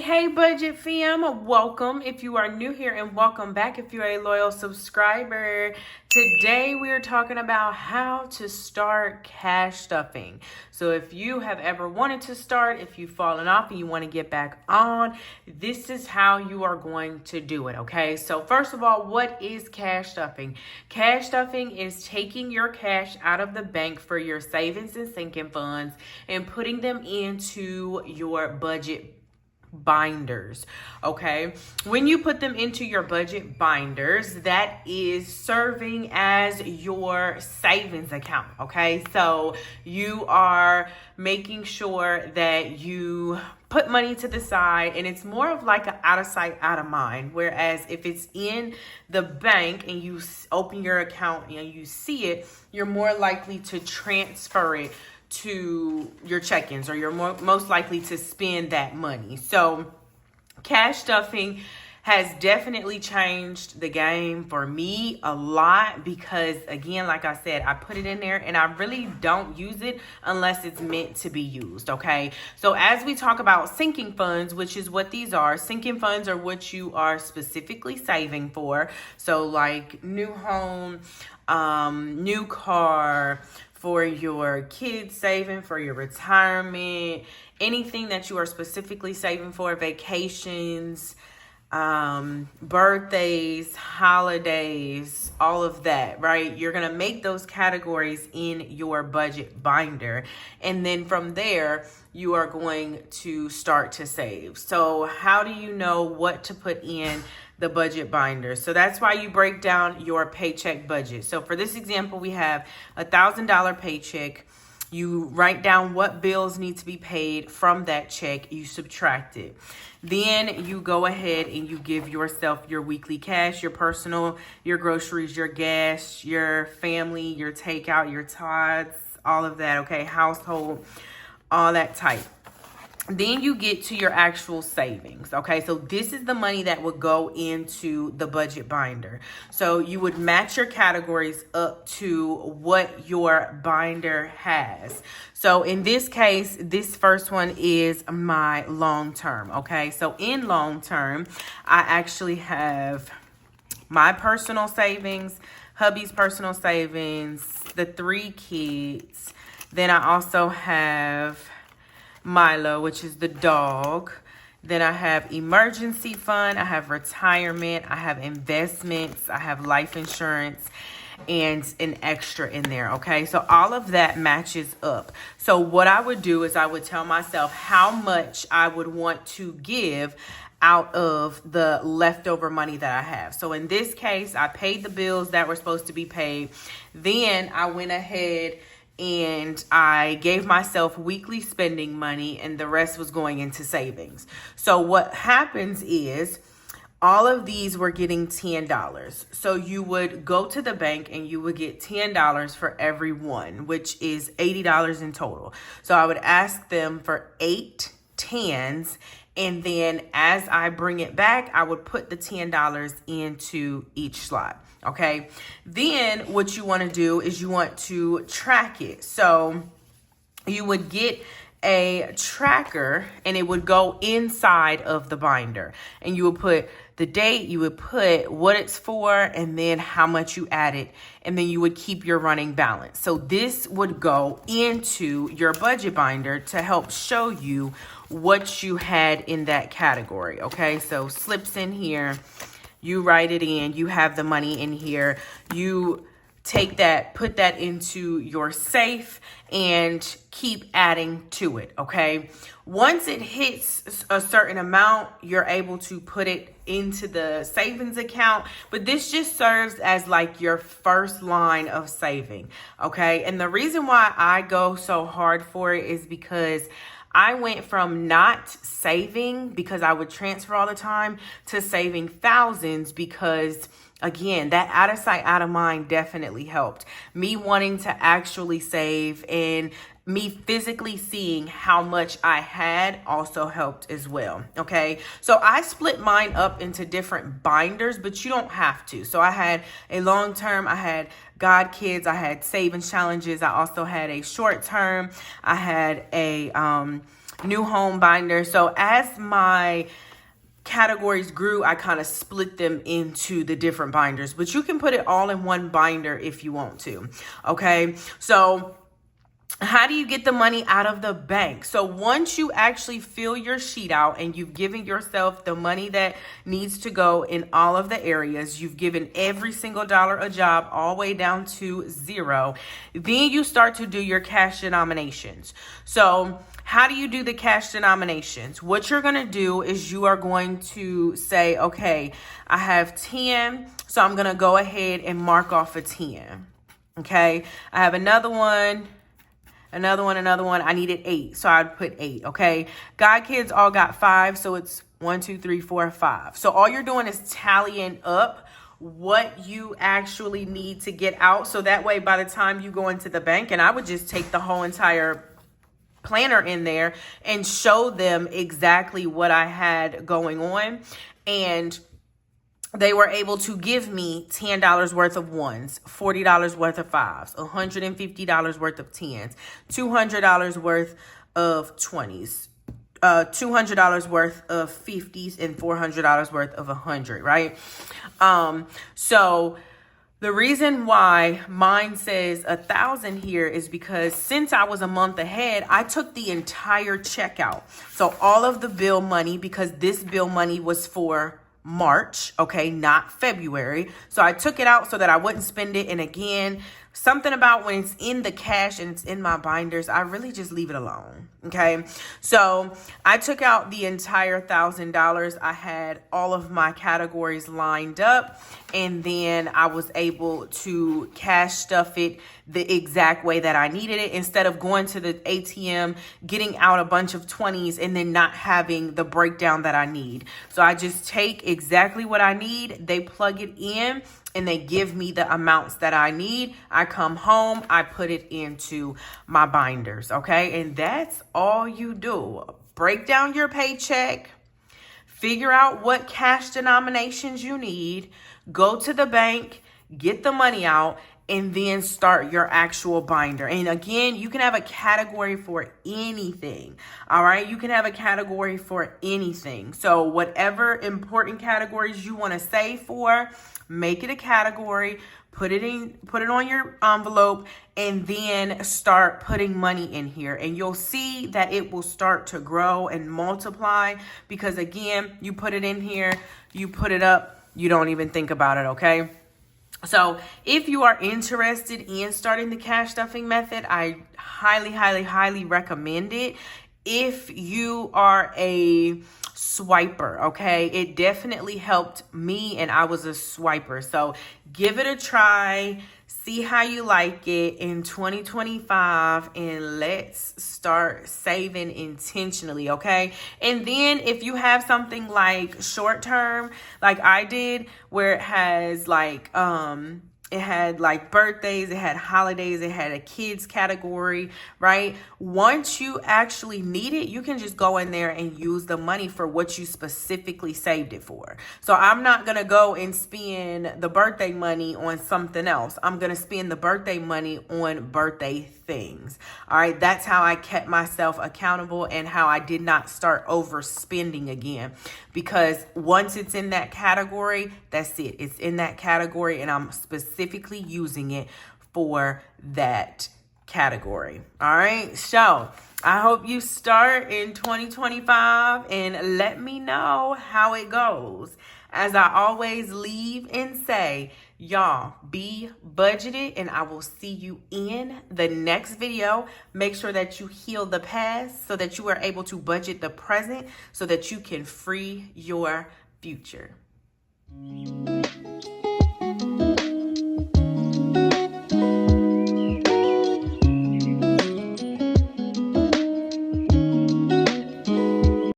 Hey, Budget Fam, welcome if you are new here and welcome back if you're a loyal subscriber. Today we are talking about how to start cash stuffing. So if you have ever wanted to start, if you've fallen off and you want to get back on, this is how you are going to do it, okay? So first of all, what is cash stuffing? Cash stuffing is taking your cash out of the bank for your savings and sinking funds and putting them into your budget binders. Okay, when you put them into your budget binders, that is serving as your savings account. Okay, so you are making sure that you put money to the side, and it's more of like an out of sight, out of mind. Whereas if it's in the bank and you open your account and you see it, you're more likely to transfer it to your check-ins, or you're most likely to spend that money. So cash stuffing has definitely changed the game for me a lot because, again, like I said, I put it in there and I really don't use it unless it's meant to be used, okay? So as we talk about sinking funds, which is what these are, sinking funds are what you are specifically saving for. So like new home, new car, for your kids saving, for your retirement, anything that you are specifically saving for, vacations, birthdays, holidays, all of that, right? You're going to make those categories in your budget binder. And then from there, you are going to start to save. So how do you know what to put in the budget binder? So that's why you break down your paycheck budget. So for this example, we have $1,000 paycheck. You write down what bills need to be paid from that check. You subtract it. Then you go ahead and you give yourself your weekly cash, your personal, your groceries, your gas, your family, your takeout, your tithes, all of that, okay? Household, all that type. Then you get to your actual savings, okay? So this is the money that would go into the budget binder. So you would match your categories up to what your binder has. So in this case, this first one is my long term, okay? So in long term, I actually have my personal savings, hubby's personal savings, the 3 kids. Then I also have Milo, which is the dog. Then I have emergency fund, I have retirement, I have investments, I have life insurance, and an extra in there, okay? So all of that matches up. So what I would do is I would tell myself how much I would want to give out of the leftover money that I have. So in this case, I paid the bills that were supposed to be paid. Then I went ahead and I gave myself weekly spending money, and the rest was going into savings. So what happens is all of these were getting $10. So you would go to the bank and you would get $10 for every one, which is $80 in total. So I would ask them for 8 10s. And then as I bring it back, I would put the $10 into each slot. Okay. Then what you want to do is you want to track it. So you would get a tracker and it would go inside of the binder, and you would put the date, you would put what it's for, and then how much you added, and then you would keep your running balance. So this would go into your budget binder to help show you what you had in that category. Okay, so slips in here, you write it in, you have the money in here, you take that, put that into your safe, and keep adding to it, okay? Once it hits a certain amount, you're able to put it into the savings account, but this just serves as like your first line of saving, okay? And the reason why I go so hard for it is because I went from not saving because I would transfer all the time to saving thousands because, again, that out of sight, out of mind definitely helped. Me wanting to actually save and me physically seeing how much I had also helped as well. Okay. So I split mine up into different binders, but you don't have to. So I had a long term, I had God Kids, I had savings challenges. I also had a short term. I had a new home binder. So as my categories grew, I kind of split them into the different binders, but you can put it all in one binder if you want to. Okay. So how do you get the money out of the bank? So once you actually fill your sheet out and you've given yourself the money that needs to go in all of the areas, you've given every single dollar a job all the way down to zero, then you start to do your cash denominations. So how do you do the cash denominations? What you're going to do is you are going to say, okay, I have 10, so I'm going to go ahead and mark off a 10. Okay, I have another one. I needed 8, so I'd put 8. Okay, God kids all got 5, so it's 1, 2, 3, 4, 5. So all you're doing is tallying up what you actually need to get out, so that way by the time you go into the bank, and I would just take the whole entire planner in there and show them exactly what I had going on, and they were able to give me $10 worth of ones, $40 worth of fives, $150 worth of tens, $200 worth of 20s, $200 worth of 50s, and $400 worth of 100, right? So the reason why mine says 1,000 here is because since I was a month ahead, I took the entire checkout. So all of the bill money, because this bill money was for March, okay, not February. So I took it out so that I wouldn't spend it. And again, something about when it's in the cash and it's in my binders, I really just leave it alone. Okay. So I took out the entire $1,000. I had all of my categories lined up, and then I was able to cash stuff it the exact way that I needed it, instead of going to the ATM, getting out a bunch of 20s and then not having the breakdown that I need. So I just take exactly what I need. They plug it in and they give me the amounts that I need. I come home, I put it into my binders, okay? And that's all you do. Break down your paycheck, figure out what cash denominations you need, go to the bank, get the money out, and then start your actual binder. And again, you can have a category for anything. All right. You can have a category for anything. So whatever important categories you want to save for, make it a category, put it on your envelope, and then start putting money in here. And you'll see that it will start to grow and multiply, because again, you put it in here, you put it up, you don't even think about it. Okay. So if you are interested in starting the cash stuffing method, I highly, highly, highly recommend it. If you are a swiper, okay, it definitely helped me, and I was a swiper. So give it a try. See how you like it in 2025, and let's start saving intentionally, okay? And then if you have something like short term, like I did, where it has like it had like birthdays, it had holidays, it had a kids category, right? Once you actually need it, you can just go in there and use the money for what you specifically saved it for. So I'm not going to go and spend the birthday money on something else. I'm going to spend the birthday money on birthday things. All right. That's how I kept myself accountable, and how I did not start overspending again, because once it's in that category, that's it. It's in that category, and I'm specifically using it for that category. All right. So I hope you start in 2025 and let me know how it goes. As I always leave and say, y'all, be budgeted, and I will see you in the next video. Make sure that you heal the past so that you are able to budget the present, so that you can free your future.